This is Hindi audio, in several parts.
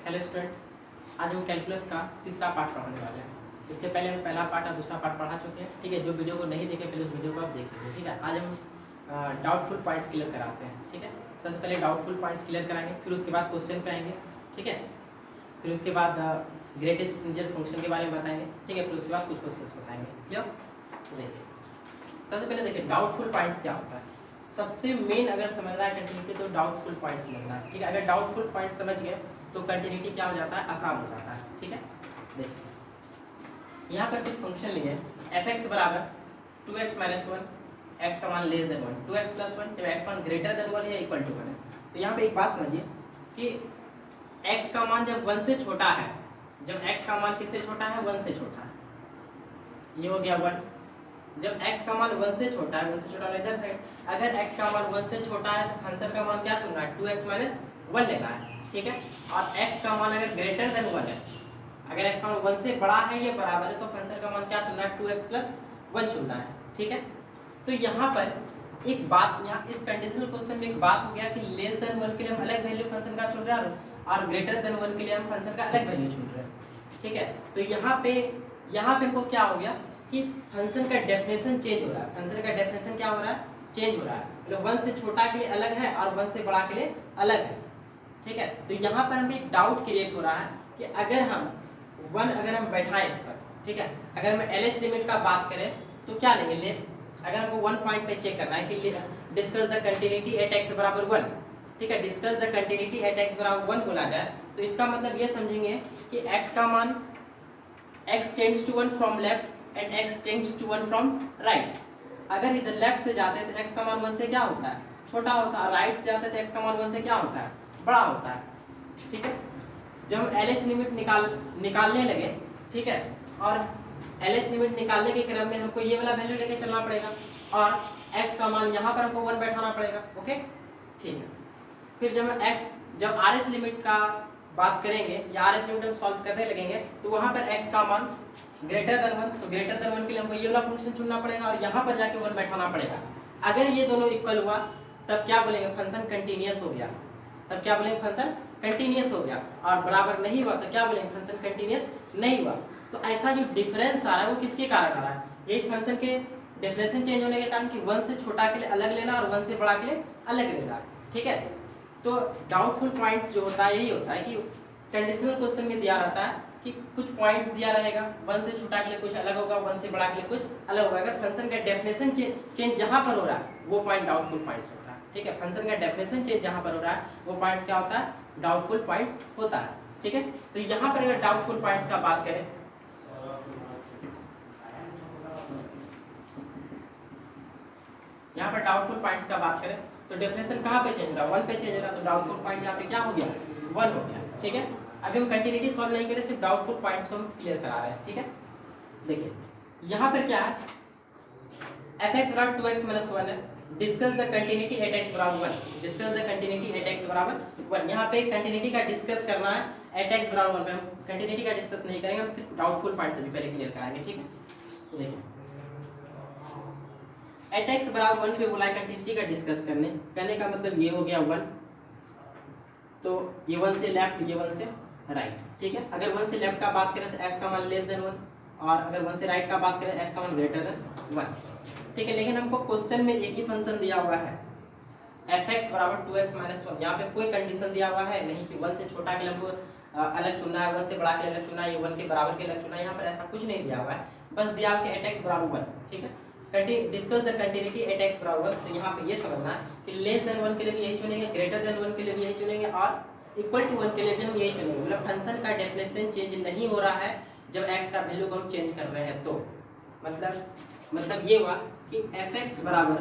हेलो स्टूडेंट, आज हम कैलकुलस का तीसरा पार्ट पढ़ाने वाले हैं। इसके पहले हम पहला पार्ट और दूसरा पार्ट पढ़ा चुके हैं। ठीक है, जो वीडियो को नहीं देखे पहले उस वीडियो को आप देख लीजिए। ठीक है, आज हम डाउटफुल पॉइंट्स क्लियर कराते हैं। ठीक है, सबसे पहले डाउटफुल पॉइंट्स क्लियर कराएंगे, फिर उसके बाद क्वेश्चन पे आएंगे। ठीक है, फिर उसके बाद ग्रेटेस्ट इंटीजर फंक्शन के बारे में बताएंगे। ठीक है, फिर उसके बाद कुछ क्वेश्चन बताएंगे। क्लियर? देखिए, सबसे पहले देखिए डाउटफुल पॉइंट्स क्या होता है। सबसे मेन अगर समझना है कंटिन्यूटी तो डाउटफुल पॉइंट समझना है। ठीक है, अगर डाउटफुल पॉइंट समझ गए तो कंटिन्यूटी क्या हो जाता है, आसान हो जाता है। ठीक है, देखिए यहाँ पर कुछ फंक्शन लिए एफ एक्स बराबर 2x माइनस 1, एक्स का मान लेस देन 1, 2x प्लस 1, जब एक्स मान ग्रेटर देन 1 या इक्वल टू 1 है। तो यहाँ पे एक बात समझिए कि x का मान जब 1 से छोटा है, जब x का मान किससे छोटा है, 1 से छोटा है, ये हो गया 1। जब x का मान 1 से छोटा है, 1 से छोटा इधर साइड, अगर x का मान 1 से छोटा है तो फंक्शन का मान क्या चुनना है, 2x माइनस 1 लेना है। ठीक है, और x का मान अगर ग्रेटर देन 1 है, अगर x का मान 1 से बड़ा है या बराबर है तो फंक्शन का मान क्या चुनना है, 2x प्लस 1 चुनना है। ठीक है, तो यहाँ पर एक बात, यहाँ इस कंडीशनल क्वेश्चन में एक बात हो गया कि लेस देन 1 के लिए हम अलग वैल्यू फंक्शन का चुन रहे हैं और ग्रेटर देन 1 के लिए हम फंक्शन का अलग वैल्यू चुन रहे हैं। ठीक है, तो यहाँ पे इनको क्या हो गया कि फंक्शन का डेफिनेशन चेंज हो रहा है। फंक्शन का डेफिनेशन क्या हो रहा है, चेंज हो रहा है। मतलब 1 से छोटा के लिए अलग है और 1 से बड़ा के लिए अलग है। ठीक है, तो यहाँ पर हमें एक डाउट क्रिएट हो रहा है कि अगर हम 1 अगर हम बैठाएं इस पर, ठीक है, अगर हम LH लिमिट का बात करें तो क्या लेंगे, अगर हमको 1 पॉइंट पे चेक करना है कि discuss the continuity at x बराबर 1। ठीक है, discuss the continuity at x बराबर 1 बोला जाए तो इसका मतलब ये समझेंगे कि x का मान x tends to 1 from left and x tends to 1 from right. अगर इधर लेफ्ट से जाते हैं तो x का मान 1 से क्या होता है, छोटा होता है, और राइट से जाते हैं तो x का मान 1 से क्या होता है, बड़ा होता है। ठीक है, जब हम LH लिमिट निकालने लगे, ठीक है, और LH लिमिट निकालने के क्रम में हमको ये वाला वैल्यू लेके चलना पड़ेगा और x का मान यहाँ पर हमको 1 बैठाना पड़ेगा। ओके, ठीक है, फिर जब RH लिमिट का बात करेंगे या RH लिमिट हम सॉल्व करने लगेंगे तो वहाँ पर x का मान ग्रेटर देन 1, तो ग्रेटर देन 1 के लिए हमको ये वाला फंक्शन चुनना पड़ेगा और यहाँ पर जाके 1 बैठाना पड़ेगा। अगर ये दोनों इक्वल हुआ तब क्या बोलेंगे, फंक्शन कंटिन्यूअस हो गया। तब क्या बोलेंगे, फंक्शन कंटिन्यूअस हो गया। और बराबर नहीं हुआ तो क्या बोलेंगे, फंक्शन कंटिन्यूअस नहीं हुआ। तो ऐसा जो डिफरेंस आ रहा है वो किसके कारण आ रहा है, एक फंक्शन के डेफिनेशन चेंज होने के कारण कि 1 से छोटा के लिए अलग लेना और 1 से बड़ा के लिए अलग लेना। ठीक है, तो डाउटफुल पॉइंट्स जो होता है यही होता है कि कंडीशनल क्वेश्चन में दिया रहता है कि कुछ पॉइंट्स दिया रहेगा, 1 से छोटा के लिए कुछ अलग होगा, 1 से बड़ा के लिए कुछ अलग होगा। अगर फंक्शन का डेफिनेशन चेंज जहां पर हो रहा है वो पॉइंट डाउटफुल पॉइंट्स होता है। ठीक है, फंक्शन का डेफिनेशन चेंज जहां पर हो रहा है वो पॉइंट्स क्या होता है, डाउटफुल पॉइंट्स होता है। ठीक है, तो यहाँ पर अगर डाउटफुल पॉइंट्स का बात करें, यहाँ पर डाउटफुल पॉइंट्स का बात करें तो डेफिनेशन कहाँ पे चेंज हो रहा है, 1 पे चेंज हो रहा है, तो डाउटफुल पॉइंट यहाँ पे क्या हो गया, 1 हो गया। ठीक है, अभी हम कंटिन्यूटी सॉल्व नहीं करें, सिर्फ डाउटफुल पॉइंट्स को हम क्लियर करा रहे हैं। ठीक है, देखिए यहाँ पर क्या है, fx बराबर 2x माइनस 1 है, discuss the continuity at x बराबर 1, discuss the continuity at x बराबर 1। यहाँ पे कंटिन्यूटी का डिस्कस करना है एट x बराबर 1 पे, हम कंटिन्यूटी का डिस्कस नहीं करेंगे, हम सिर्फ डाउटफुल पॉइंट्स अभी पहले क्लियर कराएंगे। ठीक है, तो देखिए एट x बराबर 1 पे बोला है कंटिन्यूटी का डिस्कस करने का मतलब ये हो गया 1, तो ये 1 से लेफ्ट, ये 1 से राइट। ठीक है, अगर 1 से लेफ्ट का बात करें तो x का मान लेस देन 1 और अगर 1 से राइट का बात करें x का मान ग्रेटर देन 1। ठीक है, लेकिन हमको क्वेश्चन में एक ही फंक्शन दिया हुआ है fx बराबर 2x माइनस 1। यहाँ पे कोई कंडीशन दिया हुआ है नहीं कि 1 से छोटा के लिए हमको अलग चुनना है, 1 से बड़ा के लिए अलग चुनना है, 1 के बराबर के अलग चुनना है। यहाँ पर ऐसा कुछ नहीं दिया हुआ है, बस दिया हुआ है एट x बराबर 1। ठीक है, discuss the continuity at x बराबर 1, तो यहाँ पे ये समझना है कि लेस देन 1 के लिए भी यही चुनेंगे, ग्रेटर देन 1 के लिए भी यही चुनेंगे और इक्वल टू 1 के लिए भी हम यही चुनेंगे। मतलब फंक्शन का डेफिनेशन चेंज नहीं हो रहा है जब x का वैल्यू को हम चेंज कर रहे हैं, तो मतलब ये हुआ कि fx बराबर,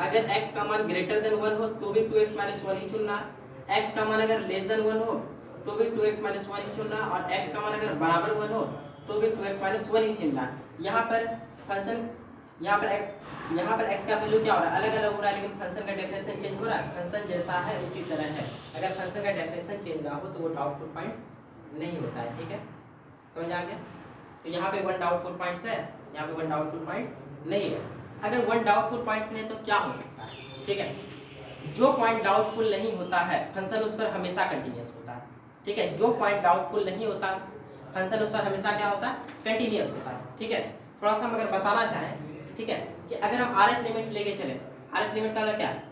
अगर x का मान ग्रेटर देन 1 हो तो भी 2x माइनस 1 ही चुनना, x का मान अगर लेस देन 1 हो तो भी 2x माइनस 1 ही चुनना, और x का मान अगर बराबर 1 हो तो भी 2x माइनस 1 ही चुनना। यहाँ पर फंक्शन, यहाँ पर x का वैल्यू क्या हो रहा है, अलग अलग हो रहा है, लेकिन फंक्शन का डेफिनेशन चेंज हो रहा है, फंक्शन जैसा है उसी तरह है। अगर फंक्शन का डेफिनेशन चेंज ना हो तो वो डाउटफुल पॉइंट्स नहीं होता है। ठीक है, समझ आ गया? तो यहाँ पे 1 डाउटफुल पॉइंट्स है, यहाँ पे 1 डाउटफुल पॉइंट्स नहीं है। अगर 1 डाउटफुल पॉइंट्स नहीं तो क्या हो सकता है, ठीक है, जो पॉइंट डाउटफुल नहीं होता है फंक्शन उस पर हमेशा कंटिन्यूअस होता है। ठीक है। जो पॉइंट डाउटफुल नहीं होता फंक्शन उस पर हमेशा क्या होता है, कंटिन्यूअस होता है। ठीक है, थोड़ा सा हम अगर बताना चाहें, ठीक है, कि अगर हम आर एच लिमिट लेके चले, आर एच लिमिट का मतलब क्या है,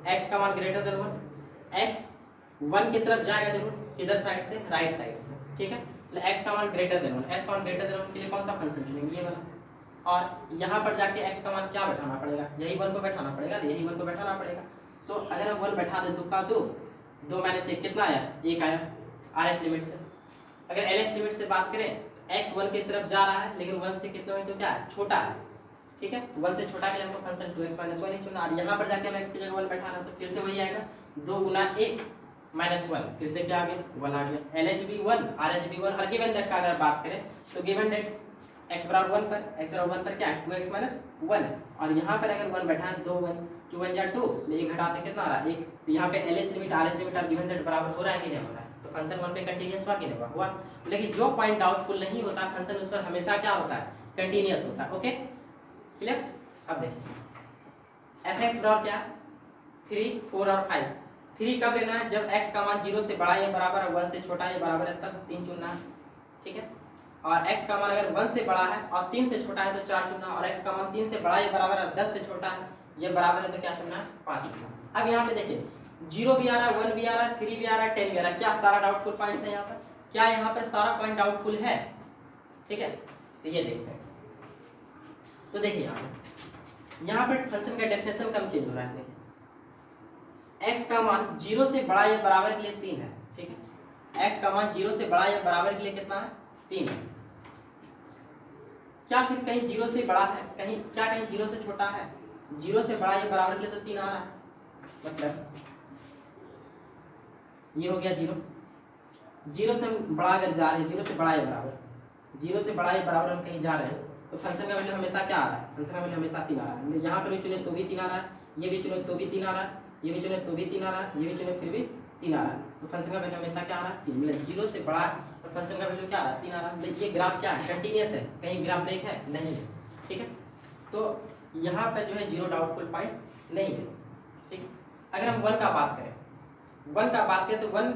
एक्स का मान ग्रेटर देन 1, एक्स 1 की तरफ जाएगा जरूर, किधर साइड से, राइट साइड से। ठीक है, एक्स का मान ग्रेटर देन 1, एक्स का मान ग्रेटर देन 1 के लिए कौन सा फंक्शन चुनेंगे, ये वाला। और यहाँ पर जाके एक्स का मान क्या बैठाना पड़ेगा, यही 1 को बैठाना पड़ेगा, यही 1 को बैठाना पड़ेगा। तो अगर हम 1 बैठा दे, 2 का 2, 2 माइनस 1 कितना आया, 1 आया आर एच लिमिट से। अगर एल एच लिमिट से बात करें, एक्स 1 की तरफ जा रहा है लेकिन 1 से कितना है, तो क्या है, छोटा है। ठीक है, तो 1 से छोटा के लिए हमको फंक्शन 2x - 1 ही चुना, और यहाँ पर जाके हम x की जगह 1 बैठाना, तो फिर से वही आएगा 2 गुना 1 माइनस 1, फिर से क्या आ गया, 1 आ गया। एल एच भी 1, आर एच भी 1, और गिवन दैट का अगर बात करें तो गिवन दैट x बराबर 1 पर, x बराबर 1 पर क्या है, 2x - 1, और यहाँ पर अगर 1 बैठा है, 2 1 2 1 या 2, 1 घटाते कितना आ रहा है, 1। तो यहाँ पे L H limit, R H limit और गिवन दैट बराबर हो रहा है कि नहीं हो रहा है, तो फंक्शन 1 पे कंटीन्यूअस हुआ कि नहीं हुआ। लेकिन जो पॉइंट डाउटफुल नहीं होता फंक्शन उस पर हमेशा क्या होता है, कंटीन्यूअस होता है। Okay, clear. अब देखिए एफ एक्स बराबर क्या, 3 4 और 5। 3 कब लेना है, जब x का मान 0 से बड़ा या बराबर है, 1 से छोटा या बराबर है, तब 3 चुनना है। ठीक है, और x का मान अगर 1 से बड़ा है और 3 से छोटा है तो 4 चुनना, और x का मान 3 से बड़ा या बराबर है, 10 से छोटा है ये बराबर है, तो क्या चुनना है, 5 चुनना। अब यहाँ पे देखिए 0 भी आ रहा है, 1 भी आ रहा है, 3 भी आ रहा है, 10 भी आ रहा है, क्या सारा डाउटफुल पॉइंट्स है यहाँ पर, क्या यहाँ पर सारा पॉइंट डाउटफुल है। ठीक है, तो ये देखते हैं। तो देखिए यहाँ पर फंक्शन का डेफिनेशन कम चेंज हो रहा है। देखिए x का मान 0 से बड़ा या बराबर के लिए 3 है। ठीक है, x का मान 0 से बड़ा या बराबर के लिए कितना है, 3 है। क्या फिर कहीं 0 से बड़ा है, कहीं क्या कहीं 0 से छोटा है, 0 से बड़ा या बराबर के लिए तो 3 आ रहा है, मतलब ये हो गया 0, 0 से हम बड़ा अगर जा रहे हैं, 0 से बड़ा या बराबर, 0 से बड़ा या बराबर हम कहीं जा रहे हैं, तो फंक्शन का वैल्यू हमेशा क्या आ रहा है, फंक्शन का वैल्यू हमेशा 3 आ रहा है। यहाँ पर भी चुने तो भी 3 आ रहा है, ये भी चुने तो भी 3 आ रहा है, ये भी चुने तो भी 3 आ रहा है, ये भी चुने फिर भी 3 आ रहा है, तो फंक्शन का वैल्यू हमेशा क्या आ रहा है, 3। मतलब 0 से बड़ा है और फंक्शन का वैल्यू क्या आ रहा है, 3 आ रहा है। मतलब ये ग्राफ क्या है, कंटिन्यूअस है, कहीं ग्राफ ब्रेक है, नहीं है। ठीक है, तो यहाँ पर जो है 0 डाउटफुल पॉइंट्स नहीं है। ठीक है, अगर हम 1 का बात करें, 1 का बात करें तो 1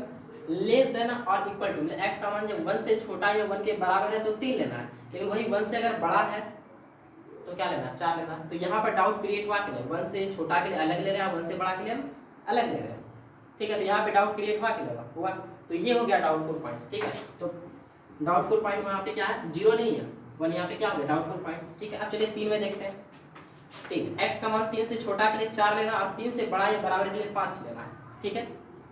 लेस देन और इक्वल टू, एक्स का मान जब 1 से छोटा या 1 के बराबर है तो 3 लेना है, लेकिन वही 1 से अगर बड़ा है तो क्या लेना, 4 लेना। तो यहाँ पर डाउट क्रिएट हुआ कि नहीं, 1 से छोटा के लिए अलग ले रहे हैं, 1 से बड़ा के लिए अलग ले रहे हैं। ठीक है, तो यहाँ पे डाउट क्रिएट हुआ कि नहीं हुआ, तो ये हो गया डाउटफुल पॉइंट्स। ठीक है, तो डाउटफुल पॉइंट यहाँ पे क्या है, 0 नहीं है, 1 यहाँ पे क्या हो गया, डाउटफुल पॉइंट्स। ठीक है, अब चलिए 3 में देखते हैं। 3, x का मान 3 से छोटा के लिए 4 लेना और 3 से बड़ा या बराबर के लिए 5 लेना है। ठीक है,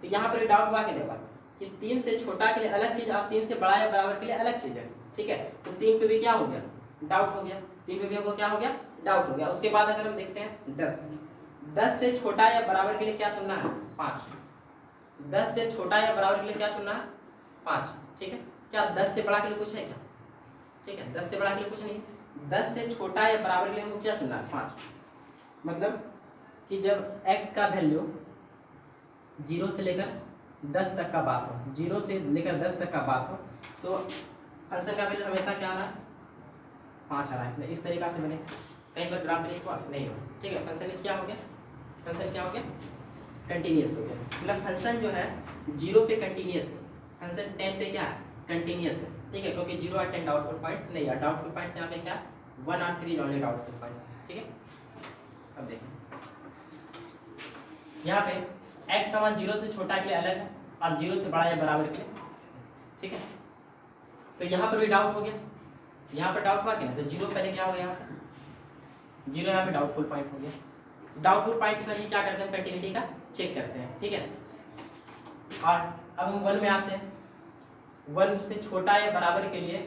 तो यहाँ पर डाउट हुआ कि नहीं हुआ, कि 3 से छोटा के लिए अलग चीज और 3 से बड़ा या बराबर के लिए अलग चीज है। ठीक है, तो 3 पे भी क्या हो गया, डाउट हो गया, 3 पे भी हमको क्या हो गया, डाउट हो गया। उसके बाद अगर हम देखते हैं 10 से छोटा या बराबर के लिए क्या चुनना है, 5। 10 से छोटा या बराबर के लिए क्या चुनना है, 5। ठीक है, क्या 10 से बड़ा के लिए कुछ है क्या, ठीक है, 10 से बड़ा के लिए कुछ नहीं, 10 से छोटा या बराबर के लिए हमको क्या चुनना है, 5। मतलब कि जब x का वैल्यू 0 से लेकर 10 तक का बात हो, 0 से लेकर 10 तक का बात हो, तो फंक्शन का वैल्यू हमेशा क्या आ रहा है, 5 आ रहा है। इस तरीका से मैंने कहीं पर ग्राफ ब्रेक हुआ नहीं हो। ठीक है, फंक्शन क्या हो गया, फंक्शन क्या हो गया, कंटिन्यूअस हो गया। मतलब फंक्शन जो है 0 पे कंटिन्यूअस है, फंक्शन 10 पे क्या है, कंटिन्यूअस है। ठीक है, क्योंकि 0 और 10 डाउटफुल पॉइंट्स नहीं है, डाउटफुल पॉइंट्स यहाँ पे क्या, 1 और 3 ओनली डाउटफुल पॉइंट्स। ठीक है, अब देखिए यहाँ पे x का मान 0 से छोटा के लिए अलग है और 0 से बड़ा या बराबर के लिए। ठीक है, तो यहाँ पर भी डाउट हो गया, यहाँ पर डाउट हुआ क्या, तो 0 पहले क्या हो गया, यहाँ पर 0 यहाँ पे डाउटफुल पॉइंट हो गया। डाउटफुल पॉइंट के लिए क्या करते हैं, कंटिन्यूटी का चेक करते हैं। ठीक है, और अब हम 1 में आते हैं। 1 से छोटा या बराबर के लिए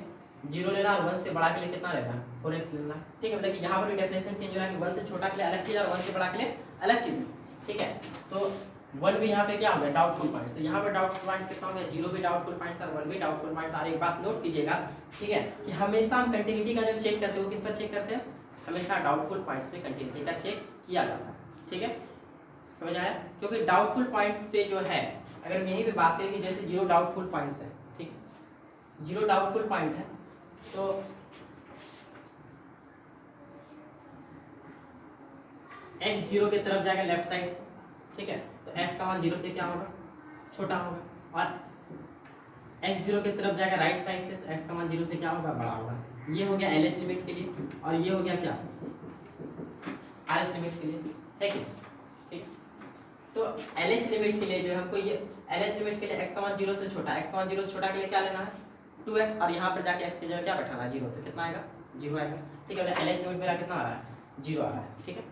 0 लेना और 1 से बड़ा के लिए कितना लेना, 4x लेना। ठीक है, मतलब कि यहाँ पर भी डेफिनेशन चेंज हो रहा है कि 1 से छोटा के लिए अलग चीज़ और 1 से बड़ा के लिए अलग चीज़। ठीक है, तो 1 भी यहाँ पे क्या हो गया, डाउटफुल पॉइंट्स। तो यहाँ पर डाउटफुल पॉइंट्स कितना हो गया, 0 भी डाउटफुल पॉइंट्स और 1 भी डाउटफुल पॉइंट्स। और एक बात नोट कीजिएगा, ठीक है, कि हमेशा हम कंटिन्यूटी का जो चेक करते हैं वो किस पर चेक करते हैं, हमेशा डाउटफुल पॉइंट्स पे कंटिन्यूटी का चेक किया जाता है। ठीक है, समझ आया, क्योंकि डाउटफुल पॉइंट्स पे जो है, अगर हम यहीं पे बात करें कि जैसे 0 डाउटफुल पॉइंट्स है, ठीक, 0 डाउटफुल पॉइंट है, तो x 0 की तरफ जाएगा लेफ्ट साइड से। ठीक है, तो x का मान 0 से क्या होगा, छोटा होगा, और एक्स जीरो की तरफ जाएगा राइट साइड से, तो एक्स का मान जीरो से क्या होगा, बड़ा होगा। ये हो गया एल एच लिमिट के लिए, और ये हो गया क्या, आर एच लिमिट के लिए, है कि ठीक। तो एल एच लिमिट के लिए जो है हमको ये एल एच लिमिट के लिए एक्स का मान जीरो से छोटा, एक्स का मान जीरो से छोटा के लिए क्या लेना है, 2x, और यहाँ पर जाके एक्स की जगह क्या बैठाना है, जीरो, तो कितना आएगा, जीरो आएगा। ठीक है, एल एच लिमिट मेरा कितना आ रहा है, जीरो आ रहा है। ठीक है,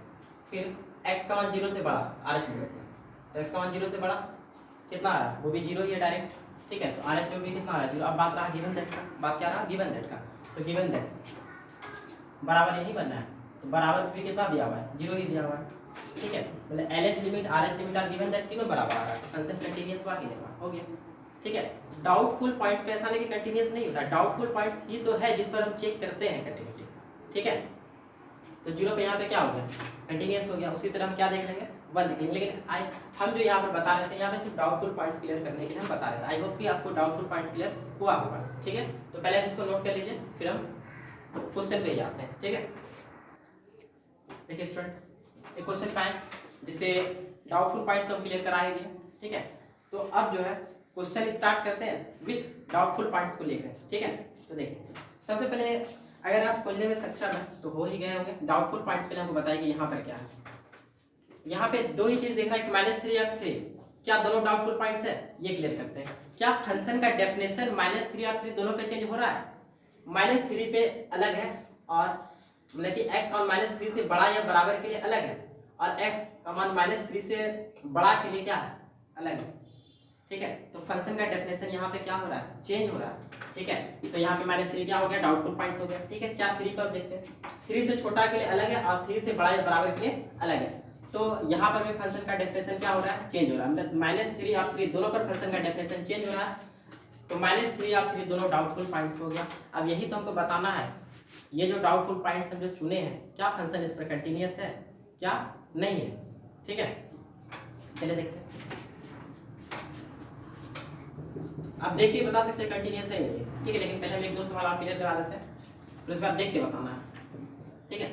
फिर एक्स का मान जीरो से बड़ा आर एच लिमिट में, तो एक्स का मान जीरो से बड़ा कितना आ रहा है, वो भी जीरो ही है डायरेक्ट। ठीक है, तो आर एच में भी कितना आ रहा है, जीरो। अब बात रहा गिवन दैट का, बात क्या रहा, गिवन दैट का, तो गिवन दैट बराबर यही बनना है, तो बराबर भी कितना दिया हुआ है, जीरो ही दिया हुआ है। ठीक है, मतलब L H limit, R H limit और गिवन दैट तीनों बराबर आ रहा है, फंक्शन कंटीन्यूअस हुआ कि नहीं हुआ, हो गया। ठीक है, डाउटफुल पॉइंट्स पे ऐसा नहीं कि कंटीन्यूअस नहीं होता, डाउटफुल पॉइंट्स ही तो है जिस पर हम चेक करते हैं कंटीन्यूअसली। ठीक है, तो जीरो पे यहाँ पे क्या हो गया, कंटीन्यूअस हो गया। उसी तरह हम क्या देख लेंगे, वन देख लेंगे। लेकिन हम जो यहाँ पर बता रहे थे, यहाँ पे सिर्फ डाउटफुल पॉइंट्स क्लियर करने के लिए हम बता रहे थे। आई होप कि आपको डाउटफुल पॉइंट्स क्लियर हुआ होगा। ठीक है, तो पहले आप इसको नोट कर लीजिए, फिर हम क्वेश्चन पे जाते हैं। ठीक है, देखिए स्टूडेंट, एक क्वेश्चन पाए जिससे डाउटफुल पॉइंट्स तो हम क्लियर करा ही दिए। ठीक है, तो अब जो है क्वेश्चन स्टार्ट करते हैं विथ डाउटफुल पॉइंट्स को लेकर। ठीक है, तो देखिए सबसे पहले अगर आप खोजने में सक्षम है तो हो ही गए होंगे। डाउटफुल पॉइंट्स पहले हमको बताइए कि यहाँ पर क्या है। यहाँ पे दो ही चीज देख रहा है, -3 और 3, क्या दोनों डाउटफुल पॉइंट्स है, ये क्लियर करते हैं। क्या फंक्शन का डेफिनेशन -3 और 3 दोनों पे चेंज हो रहा है, -3 पे अलग है, और मतलब कि x का मान -3 से बड़ा या बराबर के लिए अलग है, और x का मान -3 से बड़ा के लिए क्या है, अलग है। ठीक है, तो फंक्शन का डेफिनेशन यहाँ पे क्या हो रहा है, चेंज हो रहा है। ठीक है, तो यहाँ पे -3 क्या हो गया, डाउटफुल पॉइंट्स हो गया। ठीक है, क्या 3 पर देखते हैं, 3 से छोटा के लिए अलग है और 3 से बड़ा या बराबर के लिए अलग है। तो यहाँ पर भी फंक्शन का डेफिनेशन क्या हो रहा है, चेंज हो रहा है। मतलब -3 और 3 दोनों पर फंक्शन का डेफिनेशन चेंज हो रहा है। तो -3 और 3 दोनों डाउटफुल पॉइंट्स हो गया। अब यही तो हमको बताना है, ये जो डाउटफुल पॉइंट्स हम जो चुने हैं, क्या फंक्शन इस पर कंटिन्यूअस है, क्या नहीं है। ठीक है, चलिए देखते हैं। आप देख के बता सकते हैं कंटिन्यूअस है नहीं। ठीक है, लेकिन पहले हम एक दो सवाल आप क्लियर करा देते हैं, फिर उसके बाद देख के बताना है। ठीक है,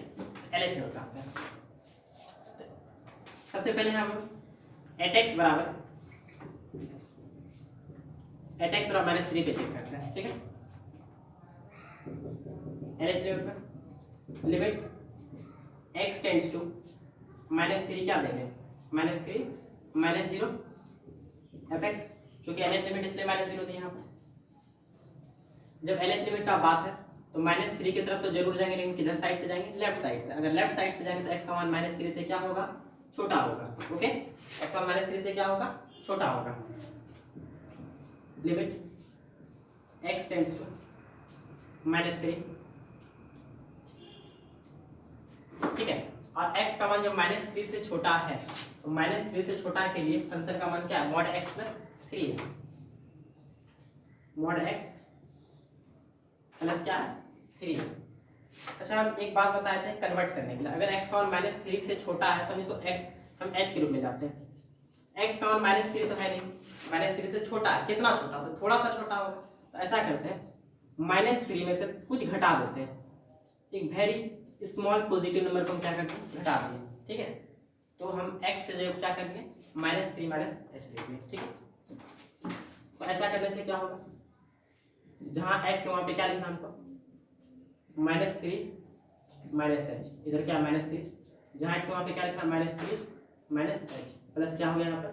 एलएच नोट करते हैं। सबसे पहले हम एटएक्स बराबर एटएक्स और -3 पे चेक करते हैं। ठीक है, एलएच लिमिट पर लिमिट x टेंड्स टू -3 क्या देंगे, -3 -0 fx, क्योंकि एलएच लिमिट इसलिए -0 थी यहाँ पर। जब एलएच लिमिट का बात है तो -3 की तरफ तो जरूर जाएंगे, लेकिन किधर साइड से जाएंगे, लेफ्ट साइड से। अगर लेफ्ट साइड से जाएंगे तो x का मान -3 से क्या होगा, छोटा होगा। ओके, x का मान -3 से क्या होगा, छोटा होगा। लिमिट x टेंड्स टू -3, ठीक है, और x का मान जब -3 से छोटा है तो -3 से छोटा के लिए फंक्शन का मान क्या है, mod x + 3 है। mod x प्लस क्या है, 3 है। अच्छा, हम एक बात बताए थे कन्वर्ट करने के लिए, अगर x का मान -3 से छोटा है तो हम इसको हम h के रूप में जाते हैं। x का मान -3 तो है नहीं, -3 से छोटा है, कितना छोटा, तो थोड़ा सा छोटा होगा। तो ऐसा करते हैं, -3 में से कुछ घटा देते हैं, एक वेरी स्मॉल पॉजिटिव नंबर को हम क्या करते हैं, घटा दिए। ठीक है, तो हम x से जो क्या करेंगे, -3 - h लेंगे। ठीक है, तो ऐसा करने से क्या होगा, जहां x है वहां पे क्या लिखना हमको, -3 - h, इधर क्या -3, जहां x है वहां पे क्या लिखना, -3 - h, प्लस क्या हो गया यहाँ पर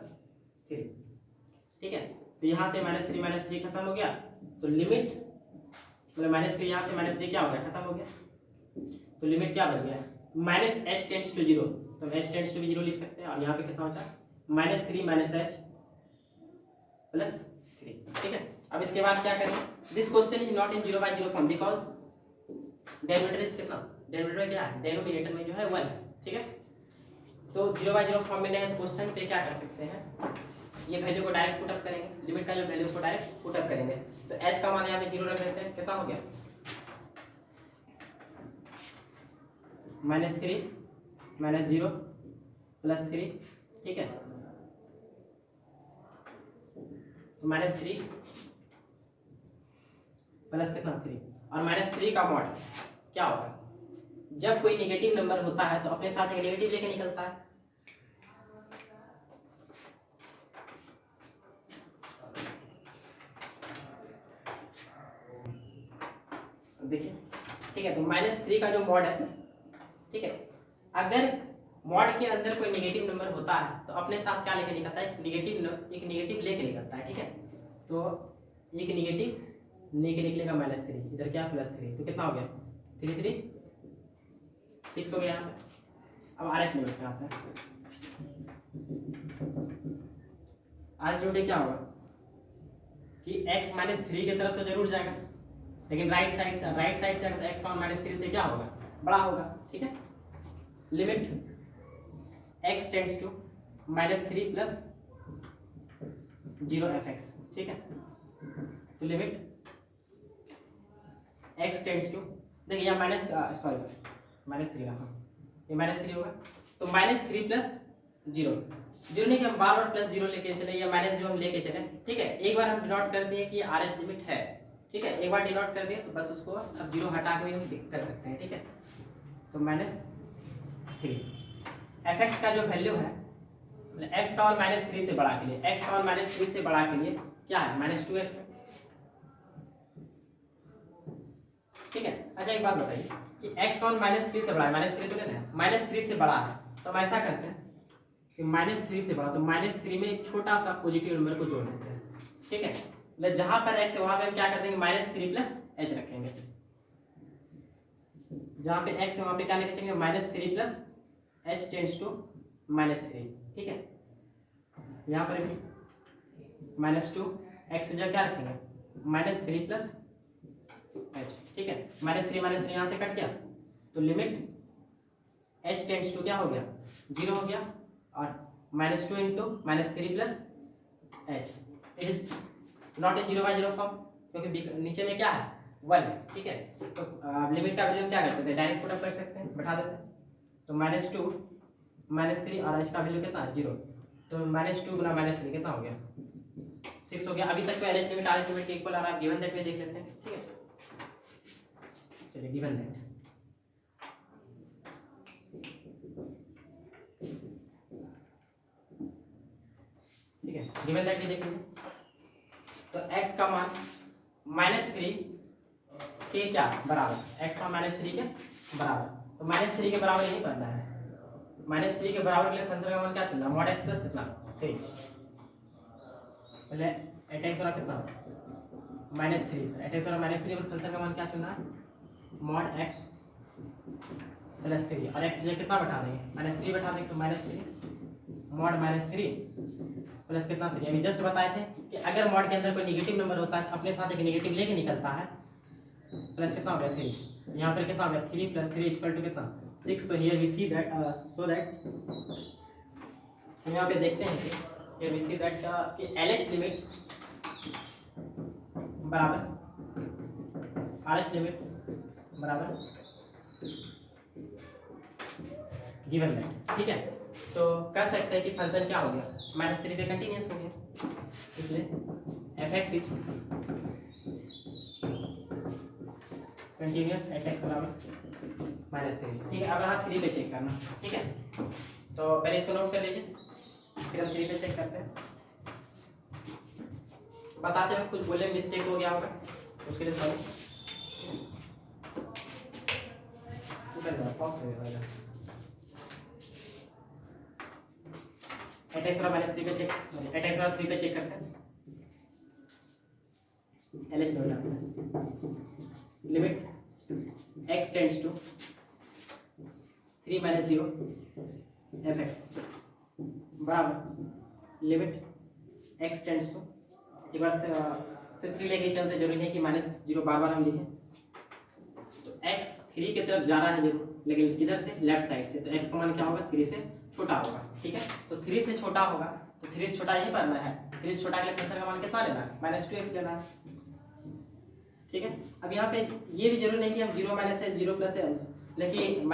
3। ठीक है, तो यहाँ से -3 - 3 खत्म हो गया, तो लिमिट मतलब -3 यहाँ से -3 क्या हो गया, खत्म हो गया। तो लिमिट क्या बच गया, -h टेंड्स टू 0, तो h टेंड्स टू 0 लिख सकते हैं। और यहाँ पे कितना होता है, -3 - h + 3। ठीक है, अब इसके बाद क्या करेंगे, this question is not in 0/0 form because denominator is कितना, डेनोमिनेटर क्या है, डेनोमिनेटर में जो है 1 है। ठीक है, तो 0/0 फॉर्म में नहीं है तो क्वेश्चन पे क्या कर सकते हैं, ये वैल्यू को डायरेक्ट पुट अप करेंगे, लिमिट का जो वैल्यू उसको डायरेक्ट पुट अप करेंगे। तो h का मान यहाँ पे 0 रख देते हैं, कितना हो गया, -3 - 0 + 3। ठीक है, तो -3 प्लस कितना 3, और -3 का मॉड क्या होगा, जब कोई नेगेटिव नंबर होता है तो अपने साथ एक नेगेटिव लेके निकलता है। तो देखिए ठीक है, तो -3 का जो मॉड है, ठीक है, अगर मॉड के अंदर कोई नेगेटिव नंबर होता है तो अपने साथ क्या लेके निकलता है, एक नेगेटिव लेके निकलता है, ठीक है। तो एक नेगेटिव लेके निकलेगा -3, इधर क्या +3, तो कितना हो गया 3 3 6 हो गया यहाँ पे। अब RH लिमिट पे आता है, RH लिमिट क्या होगा कि x -3 की तरफ तो जरूर जाएगा, लेकिन राइट साइड से अगर x -3 से क्या होगा, बड़ा होगा, ठीक है। Limit x tends to -3 + 0 fx, ठीक है। तो लिमिट x टेंड्स टू, देखिए यहाँ -3 रखा, ये -3 होगा, तो -3 + 0 नहीं कि हम बार बार +0 लेके चले या -0 हम लेके चले, ठीक है। एक बार हम डिनोट कर दिए कि RH लिमिट है, ठीक है, एक बार डिनोट कर दिए तो बस उसको अब 0 हटा के भी हम कर सकते हैं, ठीक है। तो -3 fx का जो वैल्यू है, x का मान -3 से बड़ा के लिए, x का मान -3 से बड़ा के लिए क्या है, -2x, ठीक है। अच्छा एक बात बताइए कि x का मान -3 से बड़ा है, -3 तो नहीं है, -3 से बड़ा है, तो हम ऐसा करते हैं कि -3 से बड़ा, तो -3 में एक छोटा सा पॉजिटिव नंबर को जोड़ देते हैं, ठीक है। मतलब जहां पर x है वहां पे हम क्या कर देंगे, -3 + h रखेंगे, जहां पे x है वहां पे क्या लेके चलेंगे, -3 + h टेंड्स टू -3, ठीक है। यहाँ पर भी -2 x से जगह क्या रखेंगे, -3 + h, ठीक है। -3 यहाँ से कट गया, तो लिमिट h टेंड्स टू क्या हो गया, 0 हो गया, और -2 × -3 + h, it is not in 0/0 form, क्योंकि नीचे में क्या है 1 है, ठीक है। तो लिमिट का वैल्यू हम क्या कर सकते हैं, डायरेक्ट पुट अप कर सकते हैं, बैठा देते हैं। तो -2 -3 और h का वैल्यू कितना है 0, तो -2 × -3 कितना हो गया 6 हो गया। अभी तक तो LH लिमिट RH लिमिट के इक्वल आ रहा है, गिवन दैट में देख लेते हैं, ठीक है। चलिए गिवन दैट, ठीक है, गिवन दैट भी देख लीजिए। तो x का मान -3 के क्या बराबर, x का -3 के बराबर, तो -3 के बराबर नहीं करना है, -3 के बराबर के लिए फंक्शन का मान क्या चुनना, mod x प्लस कितना 3, पहले x वाला कितना -3, x वाला -3 पर फंक्शन का मान क्या चुनना है, mod x प्लस 3, और x जगह कितना बैठा देंगे, -3 बैठा देंगे, तो -3 mod -3 प्लस कितना 3। अभी जस्ट बताए थे कि अगर मॉड के अंदर कोई नेगेटिव नंबर होता है अपने साथ एक नेगेटिव लेके निकलता है, प्लस कितना हो गया 3, यहाँ पर कितना हो गया 3 + 3 = कितना 6। तो here we see that so that हम यहाँ पे देखते हैं कि हियर वी सी दैट कि LH लिमिट बराबर RH लिमिट बराबर गिवन दैट, ठीक है। तो कह सकते हैं कि फंक्शन क्या हो गया, -3 पे कंटिन्यूअस हो गया, इसलिए fx is continuous at x बराबर -3, ठीक है। अब यहाँ 3 पे चेक करना, ठीक है। तो पहले इसको नोट कर लीजिए, फिर हम 3 पे चेक करते हैं। बताते हुए कुछ बोले मिस्टेक हो गया होगा, उसके लिए सॉरी, पॉज करिए। एट एक्स वाला -3 पे चेक, सॉरी एट एक्स वाला 3 पे चेक करते हैं, LH नोट आता है, limit x tends to 3 - 0 fx बराबर लिमिट x टेंड्स टू, एक बार सिर्फ 3 लेके चलते, जरूरी नहीं कि -0 बार बार हम लिखें। तो x 3 की तरफ जा रहा है जरूर, लेकिन किधर से, लेफ्ट साइड से, तो x का मान क्या होगा 3 से छोटा होगा, ठीक है। तो 3 से छोटा होगा, तो 3 से छोटा यही करना है, 3 से छोटा के लिए फंक्शन का मान कितना लेना है, -2x लेना है, ठीक है। अब यहाँ पे ये भी जरूरी नहीं कि हम 0 - है 0 + है, लेकिन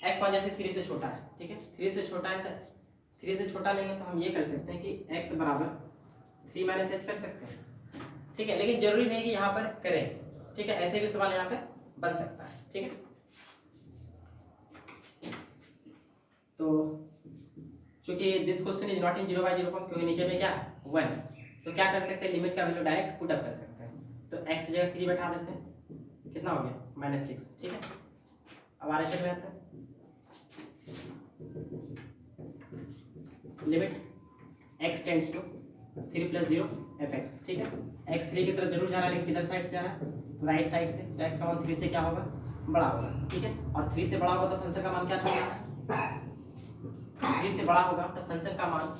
x मान जैसे 3 से छोटा है, ठीक है, 3 से छोटा है, तो 3 से छोटा लेंगे तो हम ये कर सकते हैं कि x बराबर 3 - h कर सकते हैं, ठीक है। लेकिन जरूरी नहीं कि यहाँ पर करें, ठीक है, ऐसे भी सवाल यहाँ पे बन सकता है, ठीक है। तो चूंकि this question is not in 0/0 form, क्योंकि नीचे में क्या है 1 है, तो क्या कर सकते हैं, लिमिट का वैल्यू डायरेक्ट पुट अप कर सकते हैं। तो x जगह 3 बैठा देते हैं, कितना हो गया -6, ठीक है। अब RHS में आता है limit x tends to 3 + 0 fx, ठीक है। x 3 की तरफ जरूर जा रहा है, लेकिन किधर साइड से जा रहा है, तो राइट साइड से। तो x का मान 3 से क्या होगा, बड़ा होगा, ठीक है। और 3 से बड़ा होगा तो फंक्शन का मान क्या चुनना है, 3 से बड़ा होगा तो फंक्शन का मान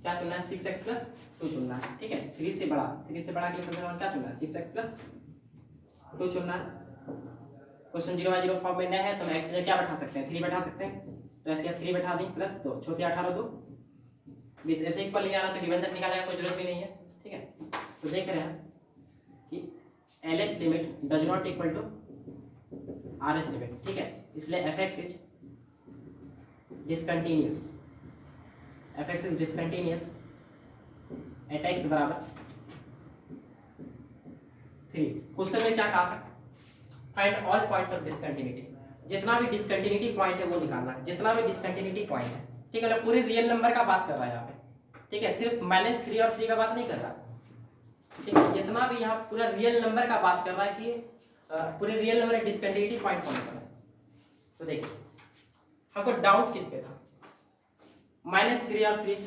क्या चुनना है, 6x + 2 चुनना है, ठीक है। 3 से बड़ा के लिए फंक्शन का मान क्या चुनना है, 6x + 2 चुनना है। क्वेश्चन 0/0 फॉर्म में न है तो हम x क्या बैठा सकते हैं, 3 बैठा सकते हैं, तो ऐसे 3 बैठा दी +2, 4 × 18 2 20, ऐसे इक्वल नहीं आ रहा तो डिवाइड तक निकालने की कोई जरूरत भी नहीं है, ठीक है। तो देख रहे हैं कि LH limit does not equal to RH limit, ठीक है। इसलिए fx is discontinuous, fx is discontinuous at x बराबर 3। क्वेश्चन में क्या कहा था, find all points of discontinuity, जितना भी डिसकंटिन्यूटी पॉइंट है वो निकालना है, जितना भी डिसकंटिन्यूटी पॉइंट है, ठीक है। पूरे रियल नंबर का बात कर रहा है यहाँ पे, ठीक है, सिर्फ -3 और 3 का बात नहीं कर रहा, ठीक है। जितना भी यहाँ पूरा रियल नंबर का बात कर रहा है कि पूरे रियल नंबर डिसकंटिन्यूटी पॉइंट कौन सा है। तो देखिए हमको डाउट किस पे था, -3 और 3,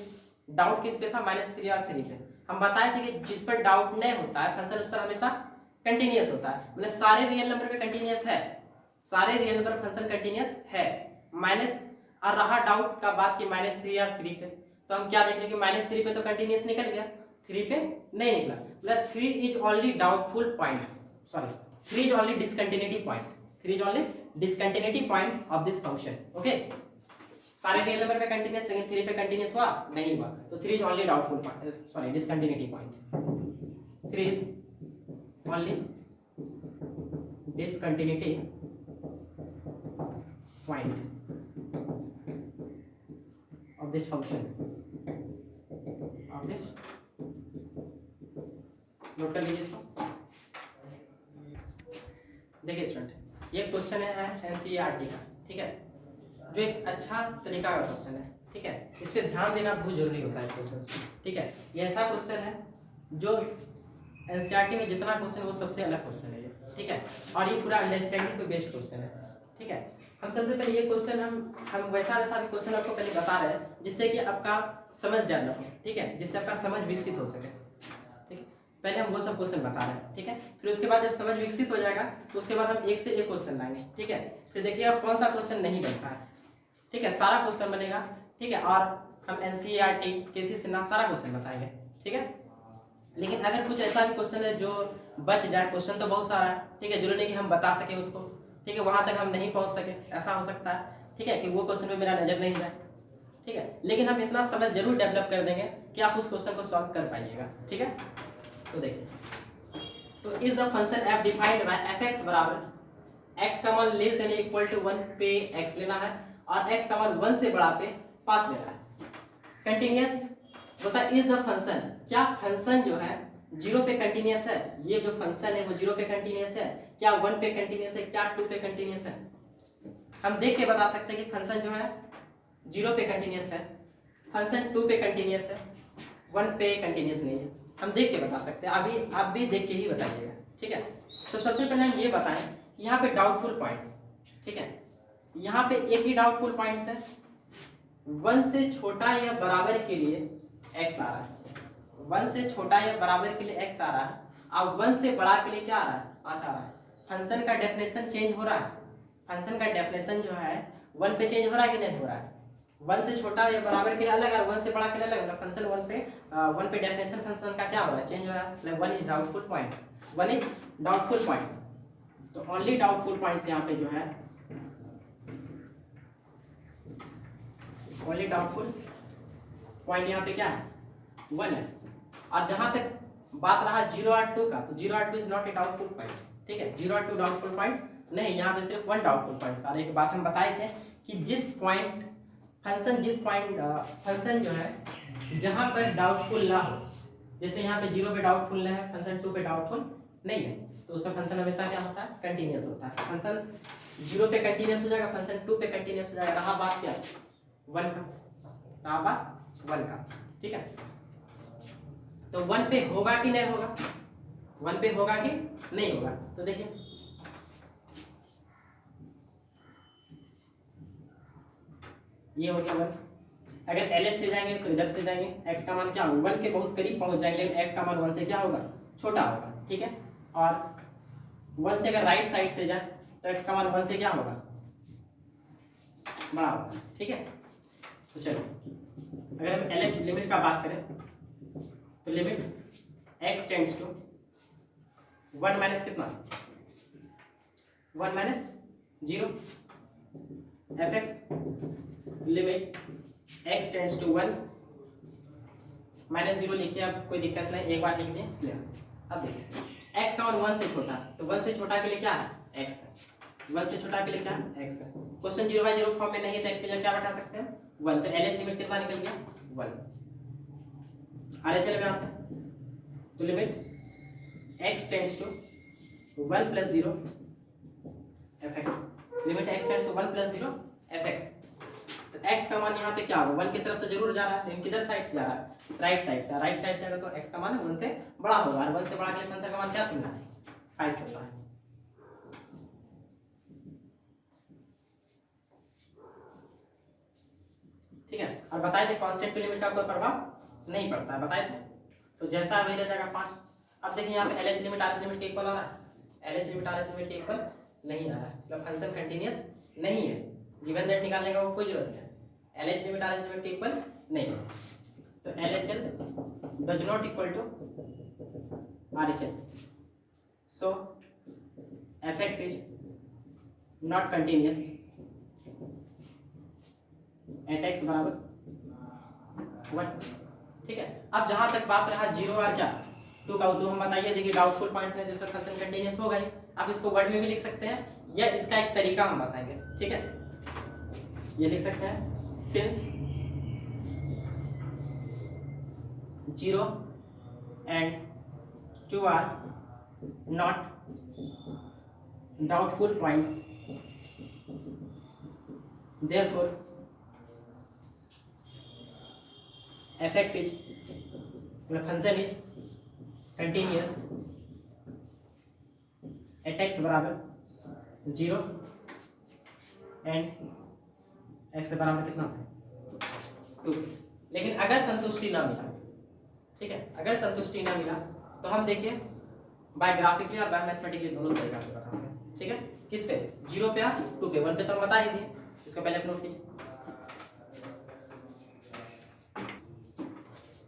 डाउट किस पे था, -3 और 3 पे। हम बताए थे कि जिस पर डाउट नहीं होता है फंक्शन उस पर हमेशा कंटिन्यूअस होता है, मतलब सारे रियल नंबर पे कंटिन्यूअस है, सारे रियल नंबर फंक्शन कंटिन्यूअस है। माइनस और रहा डाउट का बात की -3 और 3 पे, तो हम क्या देख रहे कि -3 पे तो कंटिन्यूअस निकल गया, 3 पे नहीं निकला, मतलब 3 is only doubtful points, sorry 3 is only discontinuity point, 3 is only discontinuity point of this function, okay. सारे रियल नंबर पे कंटिन्यूअस, लेकिन 3 पे कंटिन्यूअस हुआ नहीं हुआ, तो 3 is only doubtful point, sorry discontinuity point, 3 is only discontinuity point of this function, of this, note कर लीजिए इसको। देखिए स्टूडेंट, ये क्वेश्चन है NCERT का, ठीक है, जो एक अच्छा तरीका का क्वेश्चन है, ठीक है। इस पे ध्यान देना बहुत जरूरी होता है इस क्वेश्चन पे, ठीक है। ये ऐसा क्वेश्चन है जो NCERT में जितना क्वेश्चन है वो सबसे अलग क्वेश्चन है ये, ठीक है। और ये पूरा अंडरस्टैंडिंग पे बेस्ड क्वेश्चन है, ठीक है। हम सबसे पहले ये क्वेश्चन हम वैसा भी क्वेश्चन आपको पहले बता रहे हैं जिससे कि आपका समझ डेवलप हो, ठीक है, जिससे आपका समझ विकसित हो सके, ठीक है। पहले हम वो सब क्वेश्चन बता रहे हैं, ठीक है। फिर उसके बाद जब समझ विकसित हो जाएगा तो उसके बाद हम एक से एक क्वेश्चन लाएंगे, ठीक है। फिर देखिए अब कौन सा क्वेश्चन नहीं बनता है, ठीक है, सारा क्वेश्चन बनेगा, ठीक है। और हम NCERT KC सिन्हा सारा क्वेश्चन बताएंगे, ठीक है। लेकिन अगर कुछ ऐसा भी क्वेश्चन है जो बच जाए, क्वेश्चन तो बहुत सारा है, ठीक है, जरूरी नहीं कि हम बता सके उसको, ठीक है, वहां तक हम नहीं पहुंच सके, ऐसा हो सकता है, ठीक है, कि वो क्वेश्चन पे मेरा नजर नहीं जाए, ठीक है। लेकिन हम इतना समझ जरूर डेवलप कर देंगे कि आप उस क्वेश्चन को सॉल्व कर पाइएगा, ठीक है। तो देखिए, तो is the function f defined by fx बराबर x का मान लेस देन इक्वल टू 1 पे x लेना है और x का मान 1 से बड़ा पे 5 लेना है। कंटीन्यूअस बता, इज द फंक्शन, क्या फंक्शन जो है 0 पे कंटीन्यूअस है, ये जो फंक्शन है वो 0 पे कंटीन्यूअस है, क्या 1 पे कंटीन्यूअस है, क्या 2 पे कंटीन्यूअस है। हम देख के बता सकते हैं कि फंक्शन जो है 0 पे कंटीन्यूअस है, फंक्शन 2 पे कंटीन्यूअस है, 1 पे कंटीन्यूअस नहीं है, हम देख के बता सकते हैं। अभी आप भी देख के ही बताइएगा, ठीक है। तो सबसे पहले हम ये बताएं कि यहाँ पे डाउटफुल पॉइंट्स, ठीक है, यहाँ पे एक ही डाउटफुल पॉइंट्स है, 1 से छोटा या बराबर के लिए x आ रहा है, 1 से छोटा या बराबर के लिए x आ रहा है, अब 1 से बड़ा के लिए क्या आ रहा है, 5 आ रहा है। फंक्शन का डेफिनेशन चेंज हो रहा है, फंक्शन का डेफिनेशन जो है 1 पे चेंज हो रहा है कि नहीं हो रहा है। 1 से छोटा या बराबर के लिए अलग और 1 से बड़ा के लिए अलग, फंक्शन 1 पे डेफिनेशन फंक्शन का क्या हो रहा है, चेंज हो रहा है, मतलब 1 is doubtful point, 1 is doubtful points. तो ओनली डाउटफुल पॉइंट्स यहाँ पे जो है, ओनली डाउटफुल पॉइंट यहाँ पे क्या है, 1 है। और जहां तक बात रहा 0 और 2 का, तो 0 और 2 is not a doubtful points, ठीक है, 0 और 2 डाउटफुल पॉइंट्स नहीं, यहाँ पे सिर्फ 1 डाउटफुल पॉइंट्स। और एक बात हम बताए थे कि जिस पॉइंट फंक्शन जो है जहां पर डाउटफुल ना हो, जैसे यहाँ पे 0 पे डाउटफुल है, फंक्शन 2 पे डाउटफुल नहीं है, तो उसका फंक्शन हमेशा क्या होता है, कंटीन्यूअस होता है। फंक्शन 0 पे कंटीन्यूअस हो जाएगा, फंक्शन 2 पे कंटीन्यूअस हो जाएगा। रहा बात क्या, 1 का, रहा बात 1 का, ठीक है। तो 1 पे होगा कि नहीं होगा, 1 पे होगा कि नहीं होगा। तो देखिए ये हो गया 1। अगर LH से जाएंगे तो इधर से जाएंगे, x का मान क्या होगा 1 के बहुत करीब पहुंच जाएंगे, लेकिन x का मान 1 से क्या होगा छोटा होगा, ठीक है। और 1 से अगर राइट साइड से जाए तो x का मान 1 से क्या होगा बड़ा होगा, ठीक है। तो चलो अगर हम LH लिमिट का बात करें तो limit x tends to 1 minus कितना 1 minus 0 fx limit x tends to 1 minus 0 लिखिए, अब कोई दिक्कत नहीं, एक बार लिख दें क्लियर। अब देखिए x का मान 1 से छोटा, तो 1 से छोटा के लिए क्या है x है, 1 से छोटा के लिए क्या है x है। क्वेश्चन 0/0 फॉर्म में नहीं है तो x की जगह क्या बैठा सकते हैं 1, तो LH लिमिट कितना निकल गया 1। RHL में आते हैं तो limit x tends to 1 + 0 fx, limit x tends to 1 + 0 fx। तो x का मान यहाँ पे क्या होगा 1 की तरफ तो जरूर जा रहा है, लेकिन किधर साइड से जा रहा है राइट साइड से, राइट साइड से अगर तो x का मान 1 से बड़ा होगा, और 1 से बड़ा के लिए फंक्शन का मान क्या चुनना है 5 चुनना है। ठीक है, और बताए थे कांस्टेंट पे लिमिट का कोई प्रभाव नहीं पड़ता है, बताए थे। तो जैसा वही रह जाएगा 5। अब देखिए यहाँ पे LH लिमिट RH लिमिट के इक्वल आ रहा है, LH लिमिट RH लिमिट के इक्वल नहीं आ रहा है, मतलब फंक्शन कंटीन्यूअस नहीं है, गिवन दैट निकालने का कोई जरूरत नहीं है, LH लिमिट RH लिमिट के इक्वल नहीं है। तो LHL does not equal to RHL, so fx is not continuous at x बराबर 1, ठीक है। अब जहां तक बात रहा 0 और क्या 2 का, तो हम बताइए देखिए डाउटफुल पॉइंट्स ने दूसरा फंक्शन कंटीन्यूअस होगा ही, आप इसको वर्ड में भी लिख सकते हैं या इसका एक तरीका हम बताएंगे, ठीक है। ये लिख सकते हैं since 0 and 2 are not doubtful points, therefore fx is function is continuous at x बराबर 0 and x बराबर कितना है 2। लेकिन अगर संतुष्टि ना मिला, ठीक है, अगर संतुष्टि ना मिला तो हम देखिए बायोग्राफिकली और बायो मैथमेटिकली दोनों तरीका से बताते हैं, ठीक है। किस पे 0 पे या 2 पे, 1 पे तो हम बता ही दिए, इसको पहले आप नोट कीजिए।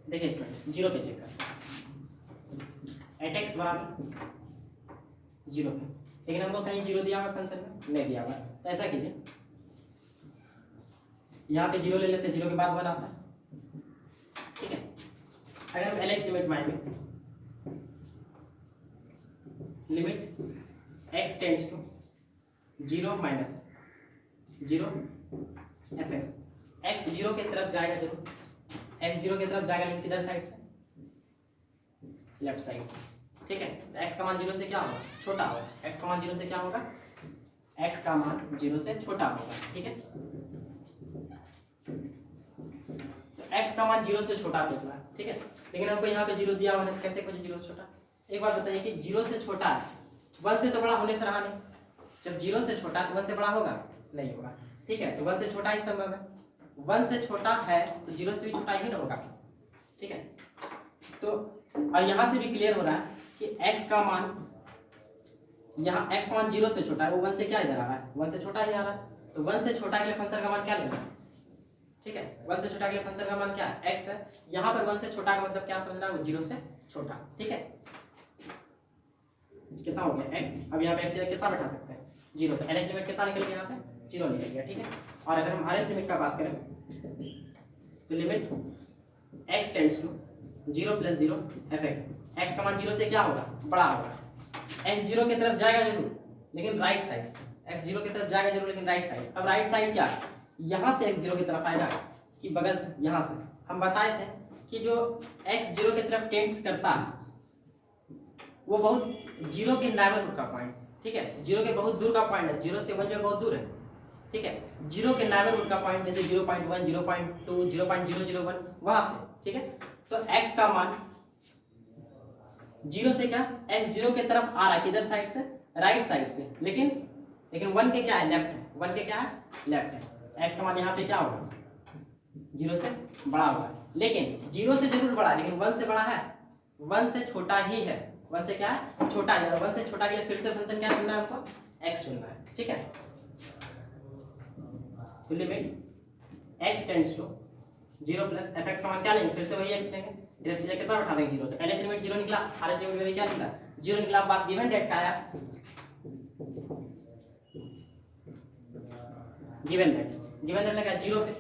देखिए इसमें 0 पे चेक कर एट एक्स बराबर 0 पे, लेकिन हमको कहीं 0 दिया हुआ फंक्शन में नहीं दिया हुआ, तो ऐसा कीजिए यहाँ पे 0 ले लेते हैं, 0 के बाद 1 आता है, ठीक है। अगर हम LH लिमिट मानेंगे limit x tends to 0 minus 0 fx, x 0 की तरफ जाएगा जरूर, x 0 की तरफ जाएगा, लेकिन किधर साइड से लेफ्ट साइड से, ठीक है। तो x का मान 0 से क्या होगा छोटा होगा, x का मान 0 से क्या होगा x का मान 0 से छोटा होगा, ठीक है। तो x का मान 0 से छोटा पूछ रहा है, ठीक है, लेकिन हमको यहाँ पे 0 दिया हुआ है, तो कैसे कुछ 0 से छोटा। एक बात बताइए कि 0 से छोटा है 1 से तो बड़ा होने से रहा नहीं, जब 0 से छोटा है तो 1 से बड़ा होगा नहीं होगा, ठीक है। तो 1 से छोटा ही संभव है, 1 से छोटा है तो 0 से भी छोटा ही ना होगा, ठीक है। तो और यहाँ से भी क्लियर हो रहा है कि x का मान, यहाँ x का मान 0 से छोटा है, वो 1 से क्या इधर आ रहा है 1 से छोटा ही आ रहा है, तो 1 से छोटा के लिए फंक्शन का मान क्या लेगा, ठीक है। 1 से छोटा के लिए फंक्शन का मान क्या है x है, यहाँ पर 1 से छोटा का मतलब क्या समझना है 0 से छोटा, ठीक है। कितना हो गया x, अब यहाँ पे x कितना बैठा सकते हैं 0, तो LH लिमिट कितना निकल गया यहाँ पे 0 निकल गया, ठीक है। और अगर हम RH लिमिट का बात करें तो limit x tends to 0 + 0 fx, x का मान 0 से क्या होगा बड़ा होगा, x 0 की तरफ जाएगा जरूर लेकिन राइट साइड से, x 0 की तरफ जाएगा जरूर लेकिन राइट साइड। अब राइट साइड क्या यहाँ से x 0 की तरफ आएगा कि बगल से, यहाँ से हम बताए थे कि जो x 0 की तरफ टेंड्स करता है वो बहुत 0 के नेबरहुड का पॉइंट्स, ठीक है, 0 के बहुत दूर का पॉइंट है, 0 से 1 जो बहुत दूर है, ठीक है, 0 के नेबरहुड का पॉइंट जैसे 0.1 0.2 0.001 वहां से, ठीक है। तो x का मान जीरो से क्या x जीरो की तरफ आ रहा है, किधर साइड से, राइट साइड से, लेकिन 1 के क्या है, लेफ्ट है, 1 के क्या है, लेफ्ट है। x का मान यहाँ पे क्या होगा, जीरो से बड़ा होगा, लेकिन जीरो से जरूर बड़ा है लेकिन 1 से बड़ा है, 1 से छोटा ही है, 1 से क्या है, छोटा है। 1 से छोटा के लिए फिर से फंक्शन क्या चुनना है हमको, x चुनना है, ठीक है। तो limit x tends to 0 plus fx का मान क्या लेंगे, फिर से वही x लेंगे, इधर से कितना बैठा देंगे 0, तो LH लिमिट 0 निकला, RH लिमिट में क्या निकला 0 निकला। बात गिवन डेट का आया, गिवन डेट लगा 0 पे।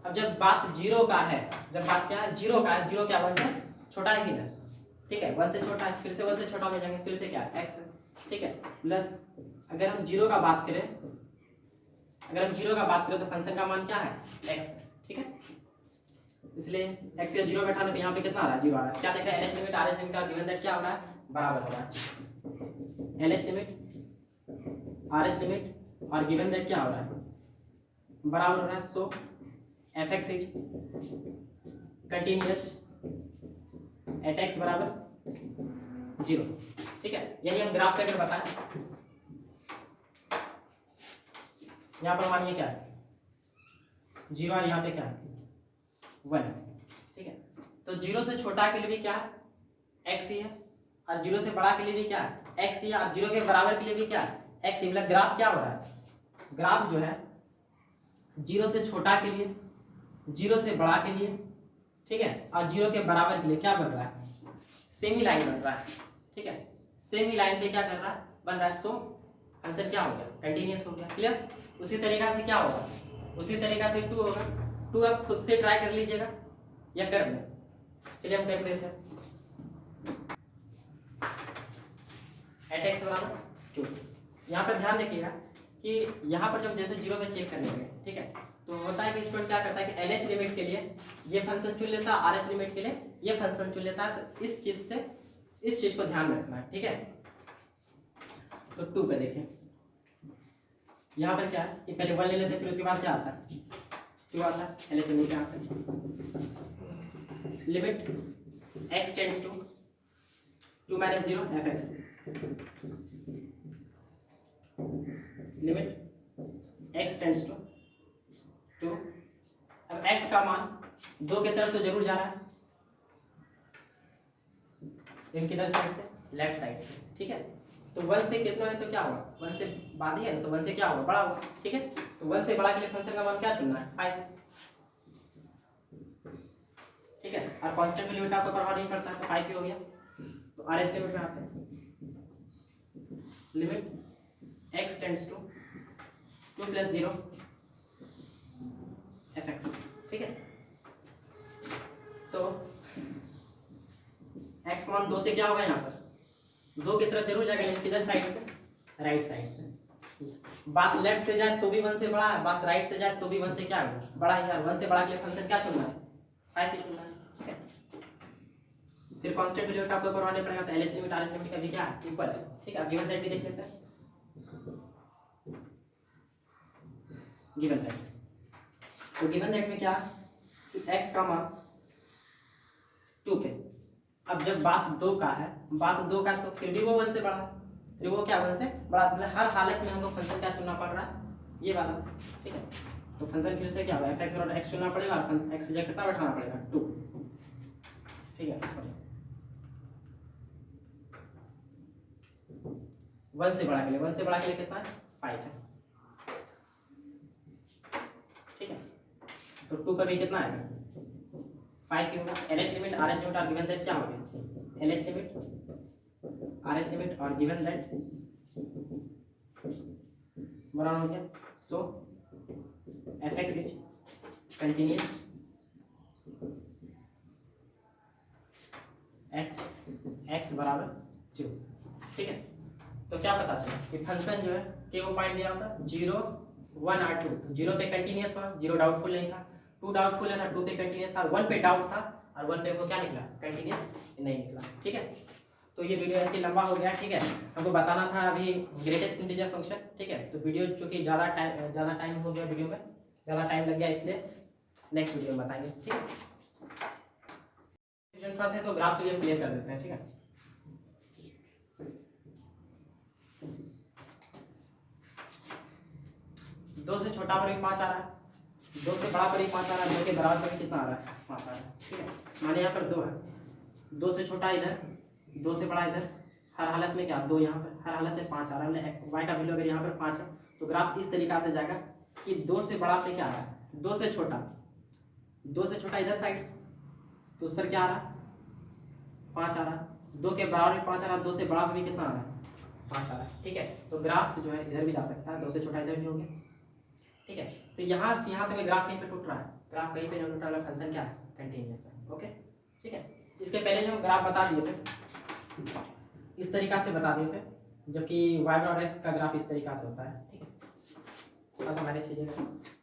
अब जब बात 0 का है, जब बात क्या है 0 का है, 0 क्या 1 से छोटा है कि ना, ठीक है 1 से छोटा है, फिर से 1 से छोटा हो जाएंगे, फिर से क्या है x, ठीक है, प्लस अगर हम 0 का बात करें, तो फंक्शन का मान क्या है x, ठीक है। इसलिए x का 0 बैठा तो यहाँ पे कितना आ रहा है, 0 आ रहा है। क्या देख रहे हैं, LH लिमिट RH लिमिट का गिवन दैट क्या हो रहा है, बराबर हो रहा है। LH लिमिट RH लिमिट और गिवन दैट क्या हो रहा है, बराबर हो रहा है। सो fx is continuous at x बराबर 0, ठीक है। यही हम ग्राफ पे अगर बताएं, यहाँ पर मानिए क्या है 0 और यहाँ पे क्या है 1 है, ठीक है। तो 0 से छोटा के लिए भी क्या है x ही है, और 0 से बड़ा के लिए भी क्या है x ही है, और 0 के बराबर के लिए भी क्या है x ही। मतलब ग्राफ क्या हो रहा है, ग्राफ जो है 0 से छोटा के लिए, 0 से बड़ा के लिए, ठीक है, और 0 के बराबर के लिए क्या बन रहा है, सेमी लाइन बन रहा है, ठीक है। सेमी लाइन पे क्या कर रहा है, बन रहा है। सो आंसर क्या हो गया, कंटिन्यूअस हो गया, क्लियर। उसी तरीका से क्या होगा, उसी तरीका से 2 होगा, 2 आप खुद से ट्राई कर लीजिएगा या कर दें, चलिए हम कर देते हैं। एट x बराबर 2, यहाँ पर ध्यान देखिएगा कि यहाँ पर जब जैसे 0 पे चेक करने लगे, ठीक है, तो होता है कि स्टूडेंट क्या करता है कि LH लिमिट के लिए ये फंक्शन चुन लेता है, RH लिमिट के लिए ये फंक्शन चुन लेता है। तो इस चीज को ध्यान रखना है, ठीक है। तो 2 पे देखें, यहाँ पर क्या है, ये पहले 1 ले लेते हैं, फिर उसके बाद क्या आता है 2 आता है, LH लिमिट क्या आता है, limit x tends to 2 minus 0 fx, limit x tends to 2। अब x का मान 2 की तरफ तो जरूर जा रहा है, लेकिन किधर साइड से, लेफ्ट साइड से, ठीक है। तो 1 से कितना है तो क्या होगा, 1 से बाद ही है, तो 1 से क्या होगा, बड़ा होगा, ठीक है। तो 1 से बड़ा के लिए फंक्शन का मान क्या चुनना है 5, ठीक है। और कांस्टेंट लिमिट आपको प्रभाव नहीं पड़ता है, तो 5 ही हो गया। तो RH लिमिट में आते हैं, limit x tends to 2 plus 0 fx, ठीक है। तो x का मान 2 से क्या होगा, यहाँ पर 2 की तरफ जरूर जाएगा, लेकिन किधर साइड से, राइट साइड से। बात लेफ्ट से जाए तो भी 1 से बड़ा है, बात राइट से जाए तो भी 1 से क्या है, बड़ा है यार। 1 से बड़ा के लिए फंक्शन क्या चुनना है, 5 ही चुनना है, ठीक है। फिर कांस्टेंट लिमिट आपको करवाने पड़ेगा, तो LH लिमिट RH लिमिट का भी क्या है, इक्वल है, ठीक है। गिवन दैट भी देख लेते हैं, गिवन दैट। तो गिवन दैट में क्या कि x का मान 2 पे, अब जब बात 2 का है, तो फिर भी वो 1 से बड़ा है, फिर वो क्या 1 से बड़ा, मतलब हर हालत में हमको फंक्शन क्या चुनना पड़ रहा है, ये वाला, ठीक है। तो फंक्शन फिर से क्या होगा, fx और x चुनना पड़ेगा, और x जगह कितना बैठाना पड़ेगा 2, ठीक है। सॉरी 1 से बड़ा के लिए कितना है 5 है, ठीक है। तो 2 पर भी कितना आएगा 5 की होगा। LH लिमिट RH लिमिट और गिवन दैट क्या हो गया, LH लिमिट RH लिमिट और गिवन दैट बराबर हो गया। सो fx is continuous at x बराबर 0, ठीक है। तो क्या पता चला कि फंक्शन जो है के वो पॉइंट दिया होता 0 1 और 2, तो 0 पे कंटिन्यूअस हुआ, 0 डाउटफुल नहीं था, 2 डाउटफुल था, 2 पे कंटिन्यूअस था, 1 पे डाउट था, और 1 पे वो क्या निकला कंटिन्यूअस नहीं निकला, ठीक है। तो ये वीडियो ऐसे लंबा हो गया, ठीक है। हमको बताना था अभी ग्रेटेस्ट इंटीजर फंक्शन, ठीक है। तो वीडियो चूंकि ज़्यादा टाइम हो गया, वीडियो में ज़्यादा टाइम लग गया, इसलिए नेक्स्ट वीडियो में बताएंगे, ठीक है। थोड़ा सा इसको ग्राफ से भी हम क्लियर कर देते हैं, ठीक है। 2 से छोटा पर भी 5 आ रहा है, 2 से बड़ा पर भी 5 आ रहा है, 2 के बराबर पर कितना आ रहा है, 5 आ रहा है। ठीक है, माने यहाँ पर 2 है, 2 से छोटा इधर, 2 से बड़ा इधर, हर हालत में क्या 2 यहाँ पर, हर हालत में 5 आ रहा है। वाई का वैल्यू अगर यहाँ पर 5 है तो ग्राफ इस तरीका से जाएगा कि 2 से बड़ा पे क्या आ रहा है, 2 से छोटा, 2 से छोटा इधर साइड तो उस पर क्या आ रहा है, 5 आ रहा है, 2 के बराबर भी 5 आ रहा है, 2 से बड़ा पे भी कितना आ रहा है, 5 आ रहा है। ठीक है, तो ग्राफ जो है इधर भी जा सकता है, 2 से छोटा इधर भी हो गया। ठीक है, तो यहाँ से यहाँ तक ग्राफ कहीं पे टूट रहा है, ग्राफ कहीं पे नहीं टूट रहा, फंक्शन क्या है, कंटिन्यूअस है। ओके, ठीक है, इसके पहले जो हम ग्राफ बता दिए थे इस तरीका से बता दिए थे, जबकि y और x का ग्राफ इस तरीका से होता है। ठीक है, थोड़ा सा मैनेज कीजिएगा।